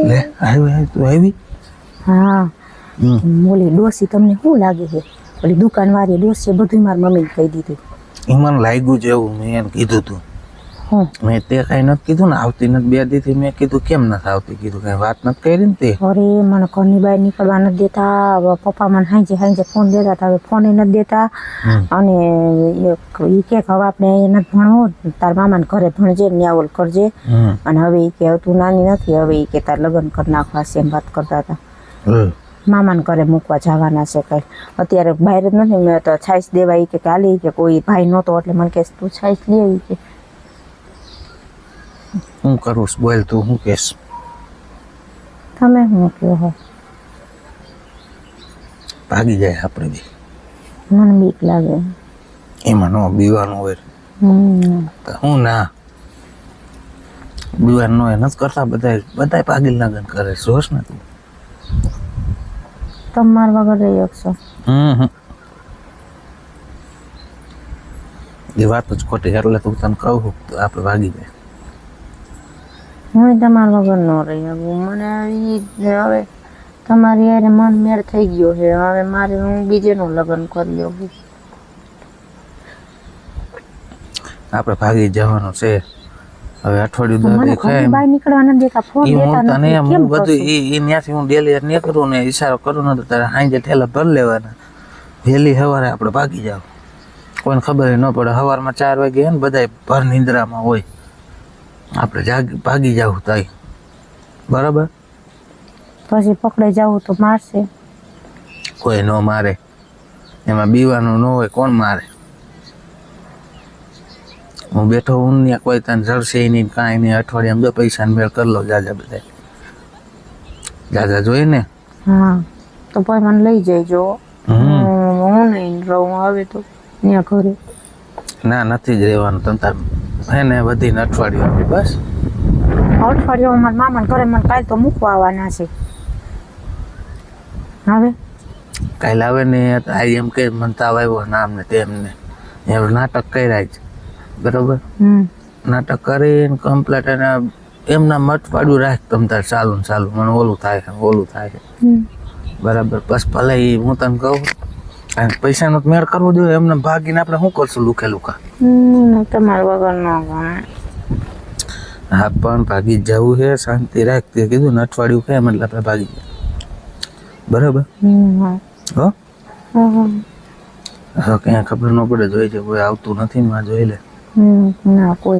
લે આવી તું આવી હા બોલી ડોસી તમને શું લાગે છે ઓલી દુકાનવાળી ડોસી બધું મારી મમ્મીને કહી દીધું. એ મને લાગ્યું છે એવું મેં એને કીધું તું મેં તે કઈ નથી કીધું ને આવતી નથી બે દીથી મેં કીધું કેમ નથી આવતી કીધું કઈ વાત નથી કરી ને તે અરે મને ઘરની બહાર નીકળવા નથી દેતા પપ્પા મને હાંજે ફોન દેતા હતા હવે ફોન નથી દેતા અને એ કે હવે આપણે અહીંયા નથી ભણવું તાર મામાને ઘરે ભણજે ન્યાવલ કરજે અને હવે એ કે તું નાની નથી હવે એ કે તાર લગ્ન કરી નાખવા છે એમ વાત કરતા હતા. મામાને ઘરે મૂકવા જવાના છે કઈ અત્યારે બહાર જ નથી મેં તો છાઈસ દેવા એ કે હાલી કે કોઈ ભાઈ નહોતો એટલે મને કે તું છાઈસ લે કે હું કરું બોલ તું શું કેસ તમે શું કહો હો ભાગી જાય આપણે બી મને બીક લાગે એમાં ન બીવાનું હોય તો હું ના બીવાનું ન હોય નથી કરતા બધા પાગીલ લગન કરે જોશ ને તું તમાર વગર રહી શકશો એ વાત જ ખોટી એટલે તું તને કહું તો આપણે ભાગી જાય હું તમારા વગર ન રહી શકું મને હવે તમારી યારે મન મેળ થઈ ગયો છે હવે મારે હું બીજેનું લગ્ન કરી લઉં આપણે ભાગી જવાનું છે હવે અઠવાડિયું મને ઘરની બહાર નીકળવા નથી દેતા ફોન દેતા તને નથી હું કેમ બધું કરશું ત્યાંથી હું ડેલી નીકળું ને ઈશારો કરું ને તો તારે સાંજે ઠેલા ભરી લેવાના વહેલી સવારે આપણે ભાગી જાવ કોઈને ખબર ન પડે સવારમાં 4 વાગે ને બધા ભર નિંદ્રામાં હોય આપણે ભાગી જાવ તાઈ બરાબર પછી પકડાઈ જવું તો મારશે કોઈ ન મારે એમાં બીવાનું ન હોય કોણ મારે હું બેઠો હું ને કોઈ તને જડશે નહીં કાંઈ નહીં અઠવાડિયામાં 2 પૈસાને મેળ કરી લો જાજા બધા જાજા જોઈ ને હા તો પછી મને લઈ જઈજો હું નહીં રહું હવે તો ત્યાં ઘરે ના નથી જ રહેવાનું તમ તાર હે ને વધીને અઠવાડિયું આપી બસ અઠવાડિયું મારા મામાને ઘરે મને કાલે તો મૂકવા આવવાના છે હવે કાલે આવે ને આ એમ કે મને તાવ આવ્યો નામ ને તેમને એવું નાટક કર્યા જ બરોબર નાટક કરીને કમ્પ્લેટ એને એમના મત પાડ્યું રાખ તમ તાર ચાલુ ને ચાલુ મને ઓલું થાય બરાબર બસ ભલે એ હું તને કહું પૈસાનો મેળ કરવો જોઈએ એમને ભાગીને આપણે શું કરશું લુખે લુખા તમારા વગર ન ગમે હા પણ ભાગી જવું છે શાંતિ રાખ તે કીધું ને અઠવાડિયું કેમ એટલે આપણે ભાગી જાય બરાબર હો ક્યાં ખબર ન પડે જોઈ છે કોઈ આવતું નથી ને જોઈ લે ના કોઈ